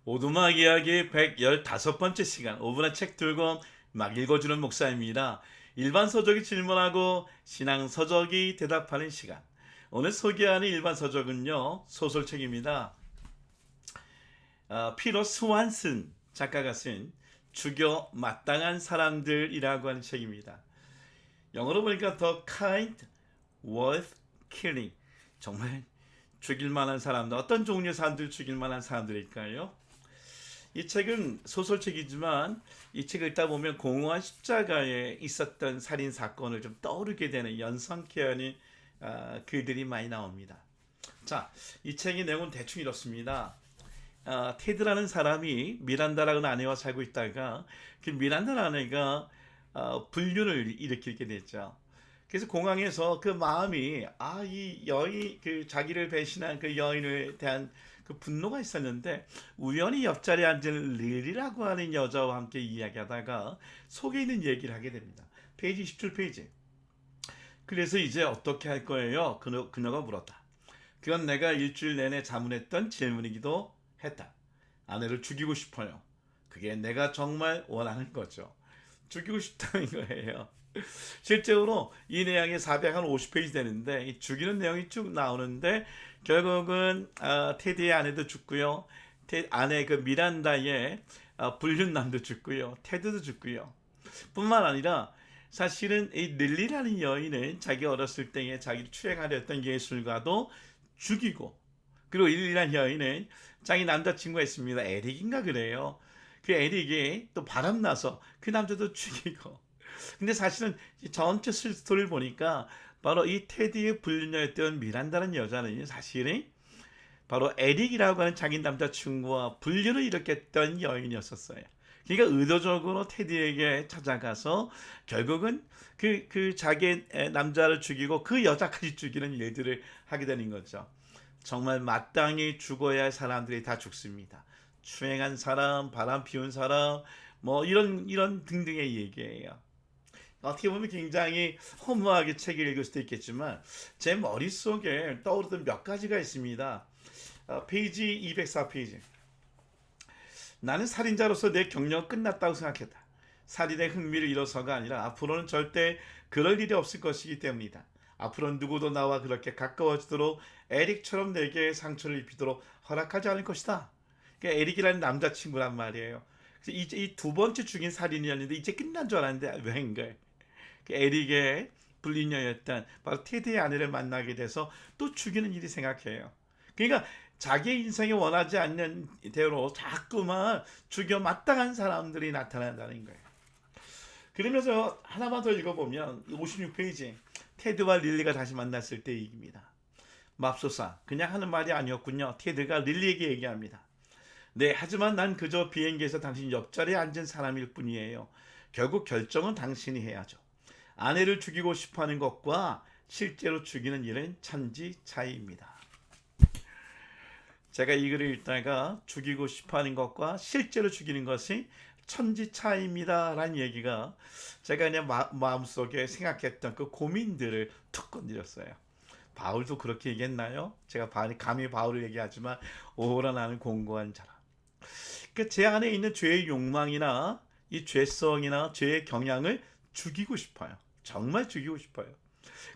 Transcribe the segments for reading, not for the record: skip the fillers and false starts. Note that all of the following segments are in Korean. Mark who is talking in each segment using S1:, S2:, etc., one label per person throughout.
S1: 오두막 이야기 115번째 시간 5분의 책 들고 막 읽어주는 목사입니다. 일반 서적이 질문하고 신앙 서적이 대답하는 시간. 오늘 소개하는 일반 서적은요 소설책입니다. 피터 스완슨 작가가 쓴 죽여 마땅한 사람들이라고 하는 책입니다. 영어로 보니까 The Kind Worth Killing. 정말 죽일 만한 사람들, 어떤 종류의 사람들 죽일 만한 사람들일까요? 이 책은 소설책이지만 이 책을 읽다 보면 공허한 십자가에 있었던 살인 사건을 좀 떠오르게 되는 연상케 하는 글들이 많이 나옵니다. 자, 이 책의 내용은 대충 이렇습니다. 테드라는 사람이 미란다라는 아내와 살고 있다가 그 미란다라는 아내가 불륜을 일으키게 됐죠. 그래서 공항에서 그 마음이 이 여인 그 자기를 배신한 그 여인에 대한 그 분노가 있었는데 우연히 옆자리에 앉은 릴이라고 하는 여자와 함께 이야기하다가 속에 있는 얘기를 하게 됩니다. 페이지 17페이지. 그래서 이제 어떻게 할 거예요? 그녀가 물었다. 그건 내가 일주일 내내 자문했던 질문이기도 했다. 아내를 죽이고 싶어요. 그게 내가 정말 원하는 거죠. 죽이고 싶다는 거예요. 실제로 이 내용이 450페이지 되는데 이 죽이는 내용이 쭉 나오는데 결국은 테드의 아내도 죽고요. 아내 그 미란다의 불륜남도 죽고요. 테드도 죽고요. 뿐만 아니라 사실은 이 릴리라는 여인은 자기 어렸을 때에 자기를 추행하려 했던 예술가도 죽이고, 그리고 릴리라는 여인은 자기 남자친구가 있습니다. 에릭인가 그래요. 그 에릭이 또 바람나서 그 남자도 죽이고. 근데 사실은 전체 스토리를 보니까 바로 이 테디의 불륜녀였던 미란다는 여자는 사실은 바로 에릭이라고 하는 자기 남자친구와 불륜을 일으켰던 여인이었었어요. 그러니까 의도적으로 테디에게 찾아가서 결국은 그 자기 남자를 죽이고 그 여자까지 죽이는 일들을 하게 되는 거죠. 정말 마땅히 죽어야 할 사람들이 다 죽습니다. 추행한 사람, 바람 피운 사람, 뭐 이런 등등의 얘기예요. 어떻게 보면 굉장히 허무하게 책을 읽을 수도 있겠지만 제 머릿속에 떠오르던 몇 가지가 있습니다. 페이지 204페이지. 나는 살인자로서 내 경력은 끝났다고 생각했다. 살인의 흥미를 잃어서가 아니라 앞으로는 절대 그럴 일이 없을 것이기 때문이다. 앞으로는 누구도 나와 그렇게 가까워지도록 에릭처럼 내게 상처를 입히도록 허락하지 않을 것이다. 그러니까 에릭이라는 남자친구란 말이에요. 그래서 이제 이 두 번째 죽인 살인이었는데 이제 끝난 줄 알았는데 웬걸. 그 에릭의 불륜녀였던 바로 테드의 아내를 만나게 돼서 또 죽이는 일이 생각해요. 그러니까 자기 인생에 원하지 않는 대로 자꾸만 죽여 마땅한 사람들이 나타난다는 거예요. 그러면서 하나만 더 읽어보면 56페이지 테드와 릴리가 다시 만났을 때 얘기입니다. 맙소사 그냥 하는 말이 아니었군요. 테드가 릴리에게 얘기합니다. 네, 하지만 난 그저 비행기에서 당신 옆자리에 앉은 사람일 뿐이에요. 결국 결정은 당신이 해야죠. 아내를 죽이고 싶어하는 것과 실제로 죽이는 일은 천지 차이입니다. 제가 이 글을 읽다가 죽이고 싶어하는 것과 실제로 죽이는 것이 천지 차이입니다 라는 얘기가 제가 그냥 마음속에 생각했던 그 고민들을 툭 건드렸어요. 바울도 그렇게 얘기했나요? 제가 감히 바울을 얘기하지만 오호라 나는 공고한 자라. 그러니까 제 안에 있는 죄의 욕망이나 이 죄성이나 죄의 경향을 죽이고 싶어요. 정말 죽이고 싶어요.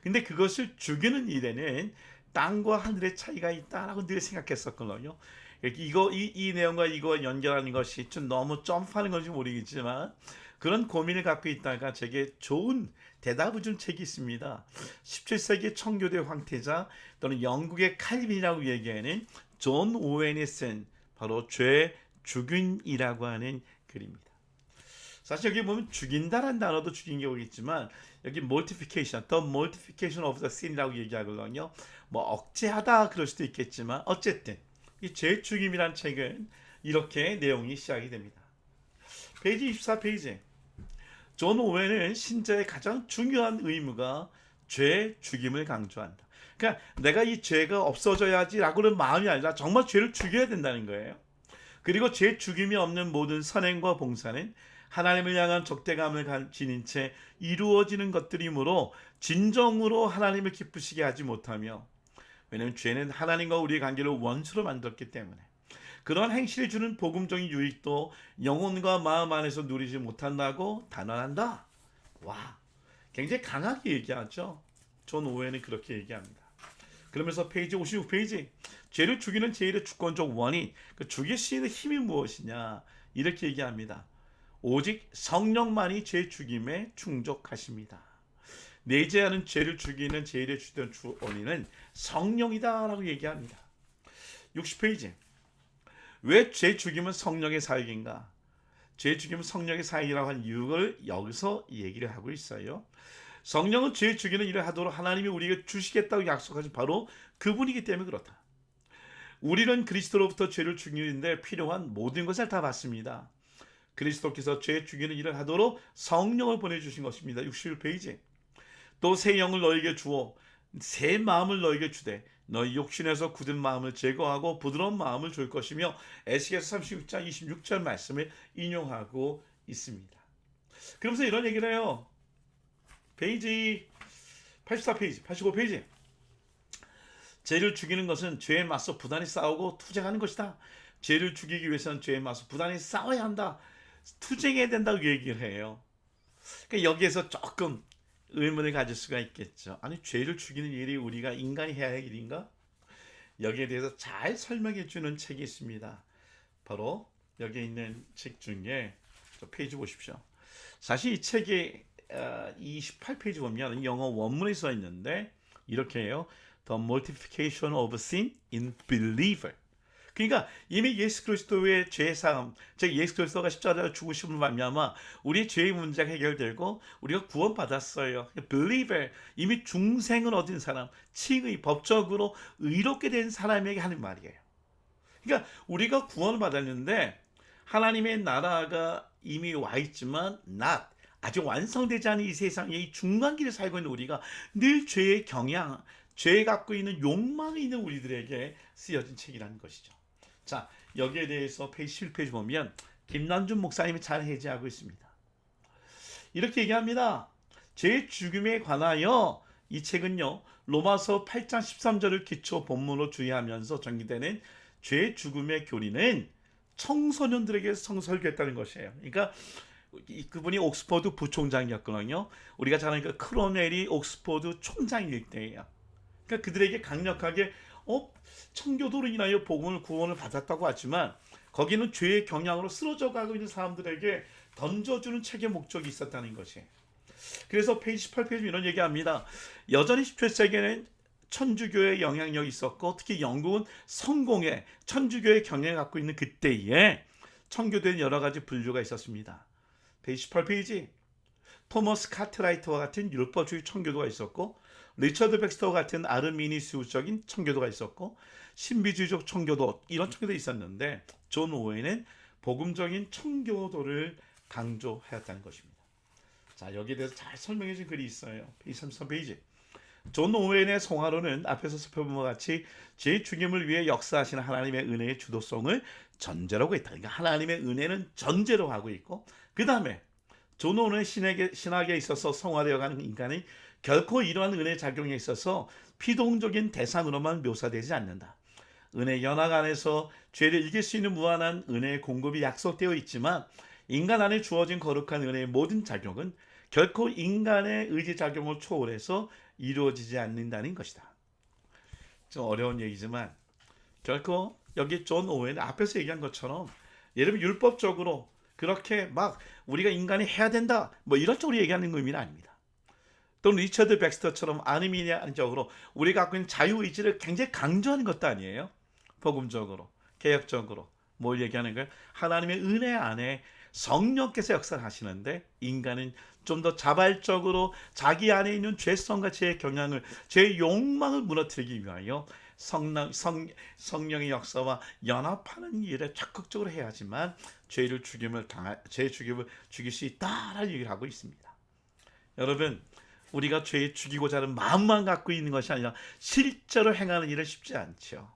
S1: 근데 그것을 죽이는 일에는 땅과 하늘의 차이가 있다라고 늘 생각했었거든요. 이 내용과 이거 연결하는 것이 좀 너무 점프하는 건지 모르겠지만 그런 고민을 갖고 있다가 제게 좋은 대답을 준 책이 있습니다. 17세기 청교대 황태자 또는 영국의 칼빈이라고 얘기하는 존 오웬이 쓴 바로 죄 죽인이라고 하는 글입니다. 사실 여기 보면 죽인다라는 단어도 죽인 게 오겠지만 여기 mortification, the mortification of the sin이라고 얘기하거든요. 뭐 억제하다 그럴 수도 있겠지만 어쨌든 이 죄 죽임이란 책은 이렇게 내용이 시작이 됩니다. 페이지 24페이지. 존 오웬은 신자의 가장 중요한 의무가 죄 죽임을 강조한다. 그러니까 내가 이 죄가 없어져야지라고는 마음이 아니라 정말 죄를 죽여야 된다는 거예요. 그리고 죄 죽임이 없는 모든 선행과 봉사는 하나님을 향한 적대감을 지닌 채 이루어지는 것들이므로 진정으로 하나님을 기쁘시게 하지 못하며, 왜냐하면 죄는 하나님과 우리의 관계를 원수로 만들었기 때문에 그러한 행실이 주는 복음적인 유익도 영혼과 마음 안에서 누리지 못한다고 단언한다. 와, 굉장히 강하게 얘기하죠. 존 오웬은 그렇게 얘기합니다. 그러면서 페이지 56페이지, 죄를 죽이는 제일의 주권적 원인, 그 죽일 수 있는 힘이 무엇이냐, 이렇게 얘기합니다. 오직 성령만이 죄 죽임에 충족하십니다. 내재하는 죄를 죽이는 제일의 주된 원인은 성령이다라고 얘기합니다. 60페이지, 왜 죄 죽임은 성령의 사역인가? 죄 죽임은 성령의 사역이라고 한 이유를 여기서 얘기를 하고 있어요. 성령은 죄 죽이는 일을 하도록 하나님이 우리에게 주시겠다고 약속하신 바로 그분이기 때문에 그렇다. 우리는 그리스도로부터 죄를 죽이는데 필요한 모든 것을 다 받습니다. 그리스도께서 죄 죽이는 일을 하도록 성령을 보내주신 것입니다. 61페이지, 또 새 영을 너에게 주어 새 마음을 너에게 주되 너희 욕심에서 굳은 마음을 제거하고 부드러운 마음을 줄 것이며, 에스겔서 36장 26절 말씀을 인용하고 있습니다. 그러면서 이런 얘기를 해요. 페이지 84페이지, 85페이지. 죄를 죽이는 것은 죄에 맞서 부단히 싸우고 투쟁하는 것이다. 죄를 죽이기 위해서는 죄에 맞서 부단히 싸워야 한다. 투쟁해야 된다고 얘기를 해요. 그러니까 여기에서 조금 의문을 가질 수가 있겠죠. 아니, 죄를 죽이는 일이 우리가 인간이 해야 할 일인가? 여기에 대해서 잘 설명해 주는 책이 있습니다. 바로 여기 있는 책 중에 저 페이지 보십시오. 사실 이 책에 28페이지 보면 영어 원문에 써 있는데 이렇게 해요. The mortification of sin in believer. 그러니까 이미 예수 그리스도의 죄사함, 즉 예수 그리스도가 십자가에 죽으심을 말미암아 우리의 죄의 문제가 해결되고 우리가 구원받았어요. believer, 이미 중생을 얻은 사람, 칭의, 법적으로 의롭게 된 사람에게 하는 말이에요. 그러니까 우리가 구원을 받았는데 하나님의 나라가 이미 와 있지만 아직 완성되지 않은 이 세상의 이 중간길에 살고 있는 우리가 늘 죄의 경향, 죄에 갖고 있는 욕망이 있는 우리들에게 쓰여진 책이라는 것이죠. 자, 여기에 대해서 페이지 7페이지 보면 김남준 목사님이 잘 해제하고 있습니다. 이렇게 얘기합니다. 죄 죽음에 관하여 이 책은요, 로마서 8장 13절을 기초 본문으로 주의하면서 전개되는 죄 죽음의 교리는 청소년들에게 설교했다는 것이에요. 그러니까 그분이 옥스퍼드 부총장이었거든요. 우리가 잘 아는 크로멜이 옥스퍼드 총장일 때예요. 그러니까 그들에게 강력하게 청교도로 인하여 복음을 구원을 받았다고 하지만 거기는 죄의 경향으로 쓰러져 가고 있는 사람들에게 던져주는 책의 목적이 있었다는 것이에요. 그래서 페이지 18페이지 이런 얘기합니다. 여전히 17세기에는 천주교의 영향력이 있었고 특히 영국은 성공의 천주교의 경향을 갖고 있는 그때에 청교도에는 여러 가지 분류가 있었습니다. 페이지 18페이지, 토머스 카트라이트와 같은 율법주의 청교도가 있었고 리처드 백스터와 같은 아르미니스적인 청교도가 있었고 신비주의적 청교도, 이런 청교도가 있었는데 존 오웬은 복음적인 청교도를 강조하였다는 것입니다. 자, 여기에 대해서 잘 설명해 준 글이 있어요. 페이지 33페이지. 존 오웬의 성화로는 앞에서 살펴본 것 같이 죄 죽임을 위해 역사하시는 하나님의 은혜의 주도성을 전제로 하고 있다. 그러니까 하나님의 은혜는 전제로 하고 있고, 그 다음에 존 오웬의 신학에 있어서 성화되어가는 인간이 결코 이러한 은혜 작용에 있어서 피동적인 대상으로만 묘사되지 않는다. 은혜 연합 안에서 죄를 이길 수 있는 무한한 은혜의 공급이 약속되어 있지만 인간 안에 주어진 거룩한 은혜의 모든 작용은 결코 인간의 의지 작용을 초월해서 이루어지지 않는다는 것이다. 좀 어려운 얘기지만 결코 여기 존 오웬 앞에서 얘기한 것처럼 예를 들면 율법적으로 그렇게 막 우리가 인간이 해야 된다 뭐 이런 쪽으로 얘기하는 의미는 아닙니다. 또 리처드 백스터처럼 아르미니안적으로 우리가 갖고 있는 자유의지를 굉장히 강조하는 것도 아니에요. 복음적으로, 개혁적으로 뭘 얘기하는 거예요? 하나님의 은혜 안에 성령께서 역사를 하시는데 인간은 좀 더 자발적으로 자기 안에 있는 죄성과 죄의 경향을, 죄의 욕망을 무너뜨리기 위하여 성령의 역사와 연합하는 일을 적극적으로 해야지만 죄 죽임을 죽일 수 있다라는 얘기를 하고 있습니다. 여러분, 우리가 죄 죽이고자 하는 마음만 갖고 있는 것이 아니라 실제로 행하는 일은 쉽지 않죠.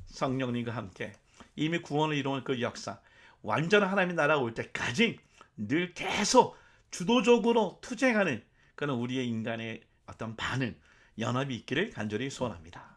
S1: 성령님과 함께 이미 구원을 이루는 그 역사, 완전한 하나님의 나라가 올 때까지 늘 계속 주도적으로 투쟁하는 그런 우리의 인간의 어떤 반응, 연합이 있기를 간절히 소원합니다.